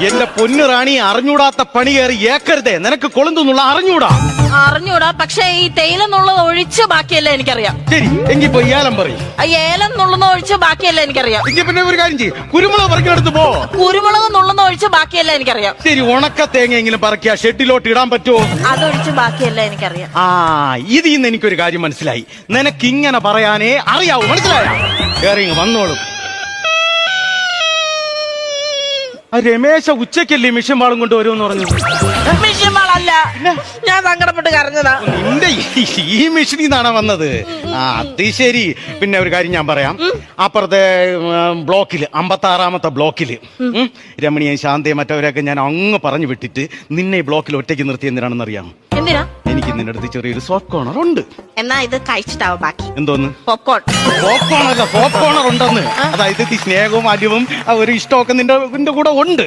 എന്റെ പൊന്നു റാണി, അറിഞ്ഞൂടാത്ത പണി കയറി ഏക്കരുതേ. നിനക്ക് കൊളുന്തുന്നുള്ള അറിഞ്ഞൂടാ, പക്ഷെ ഈ തേയിലെന്നുള്ളത് ഒഴിച്ച് ബാക്കിയല്ല എനിക്കറിയാം. ശരി, എങ്കിൽ പോയി ഏലം പറയും. ഏലം നുള്ളുന്ന ഒഴിച്ച് ബാക്കിയല്ല എനിക്കറിയാം. എങ്കിൽ പിന്നെ ഒരു കാര്യം ചെയ്യും, കുരുമുളക് പറിക്കടുത്ത് പോ. കുരുമുളക് നുള്ളുന്ന ഒഴിച്ച് ബാക്കിയല്ല എനിക്കറിയാം. ശരി, ഉണക്ക തേങ്ങയെങ്കിലും പറക്കിയ ഷെഡിലോട്ട് ഇടാൻ പറ്റുമോ? അതൊഴിച്ച് ബാക്കിയല്ല എനിക്കറിയാം. ഇതിൽ നിന്ന് എനിക്കൊരു കാര്യം മനസ്സിലായി. നിനക്ക് ഇങ്ങനെ പറയാനേ അറിയാവൂ, മനസ്സിലായോ? കേറി വന്നോളും. രമേശ ഉച്ചക്കല്ലേ മിഷൻ വാളും കൊണ്ട് വരുമെന്ന് പറഞ്ഞു. മിഷൻ വാളല്ല, ഞാൻ സങ്കടപ്പെട്ട് കരഞ്ഞതാ. നിന്റെ ഈ മിഷനിൽ നിന്നാണ് വന്നത്. അത് ശരി. പിന്നെ ഒരു കാര്യം ഞാൻ പറയാം. അപ്പുറത്തെ ബ്ലോക്കില് 56-ാമത്തെ ബ്ലോക്കില് രമണിയും ശാന്തയും മറ്റവരെയൊക്കെ ഞാൻ അങ്ങ് പറഞ്ഞു വിട്ടിട്ട് നിന്നെ ഈ ബ്ലോക്കിൽ ഒറ്റയ്ക്ക് നിർത്തി എന്തിനാണെന്ന് അറിയാം? എന്തിനാ? എനിക്ക് നിന്റെ അടുത്ത് ചെറിയൊരു സോഫ്റ്റ് കോർണർ ഉണ്ട്. എന്നാ ഇത് കഴിച്ചിട്ടാവും ബാക്കി. എന്തോന്ന്? പോപ്കോൺ. പോപ്കോൺ അല്ല, സോഫ്റ്റ് കോർണർ ഉണ്ടെന്ന്. അതായത് സ്നേഹവും അലിവും ഒരു ഇഷ്ടമൊക്കെ നിന്റെ കൂടെ ഉണ്ട്.